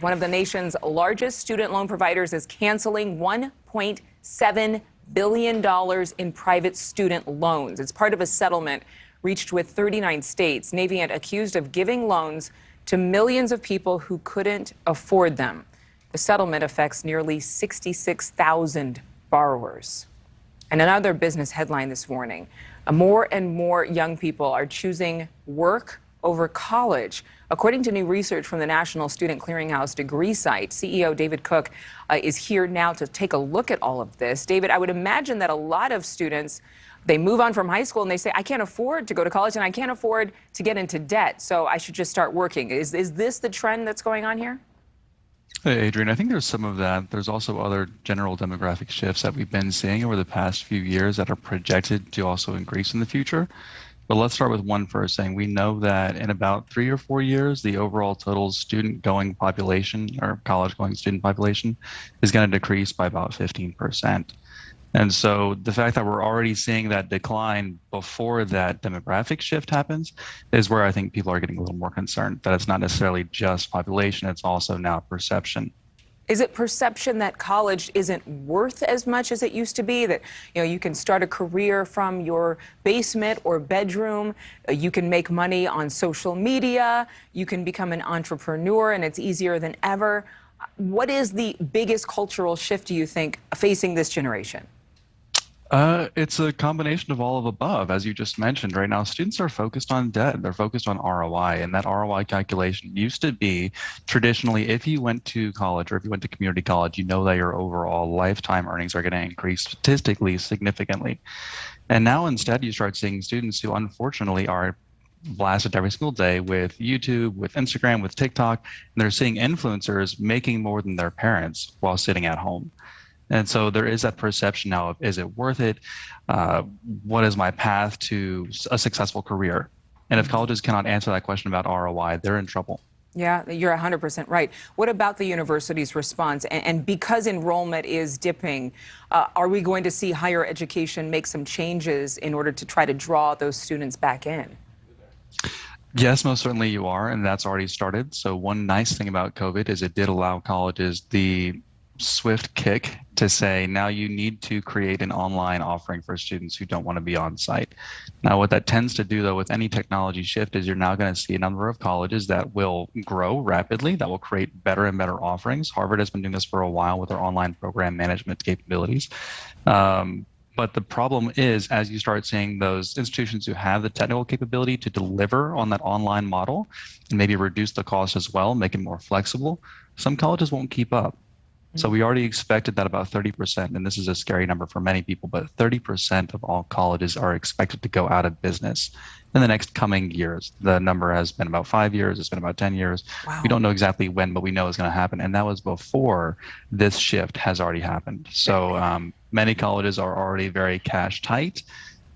One of the nation's largest student loan providers is canceling $1.7 billion in private student loans. It's part of a settlement reached with 39 states. Navient accused of giving loans to millions of people who couldn't afford them. The settlement affects nearly 66,000 borrowers. And another business headline this morning, more and more young people are choosing work over college. According to new research from the National Student Clearinghouse DegreeSight, CEO David Cook is here now to take a look at all of this. David, I would imagine that a lot of students, they move on from high school and they say, I can't afford to go to college and I can't afford to get into debt, so I should just start working. Is this the trend that's going on here? Hey, Adrienne, I think there's some of that. There's also other general demographic shifts that we've been seeing over the past few years that are projected to also increase in the future. But let's start with one first, saying we know that in about 3 or 4 years, the overall total student-going population or college-going student population is going to decrease by about 15%. And so the fact that we're already seeing that decline before that demographic shift happens is where I think people are getting a little more concerned, that it's not necessarily just population, it's also now perception. Is it perception that college isn't worth as much as it used to be? That you can start a career from your basement or bedroom, you can make money on social media, you can become an entrepreneur, and it's easier than ever. What is the biggest cultural shift, do you think, facing this generation? It's a combination of all of above. As you just mentioned, right now, students are focused on debt. They're focused on ROI. And that ROI calculation used to be traditionally, if you went to college or if you went to community college, you know that your overall lifetime earnings are going to increase statistically significantly. And now instead, you start seeing students who unfortunately are blasted every single day with YouTube, with Instagram, with TikTok, and they're seeing influencers making more than their parents while sitting at home. And so there is that perception now of, is it worth it? What is my path to a successful career? And if colleges cannot answer that question about ROI, they're in trouble. Yeah, you're 100% right. What about the university's response? And because enrollment is dipping, are we going to see higher education make some changes in order to try to draw those students back in? Yes, most certainly you are, and that's already started. So one nice thing about COVID is it did allow colleges the swift kick to say, now you need to create an online offering for students who don't want to be on site. Now, what that tends to do, though, with any technology shift is you're now going to see a number of colleges that will grow rapidly, that will create better and better offerings. Harvard has been doing this for a while with their online program management capabilities. But the problem is, as you start seeing those institutions who have the technical capability to deliver on that online model and maybe reduce the cost as well, make it more flexible, some colleges won't keep up. So we already expected that about 30%, and this is a scary number for many people, but 30% of all colleges are expected to go out of business in the next coming years. The number has been about 5 years, it's been about 10 years. Wow. We don't know exactly when, but we know it's going to happen. And that was before this shift has already happened. So many colleges are already very cash tight.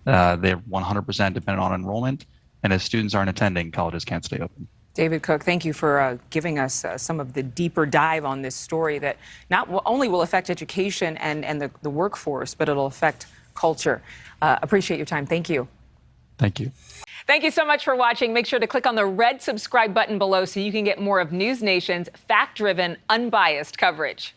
They're 100% dependent on enrollment. And if students aren't attending, colleges can't stay open. David Cook, thank you for giving us some of the deeper dive on this story that not only will affect education and the workforce, but it'll affect culture. Appreciate your time. Thank you. Thank you. Thank you so much for watching. Make sure to click on the red subscribe button below so you can get more of NewsNation's fact-driven, unbiased coverage.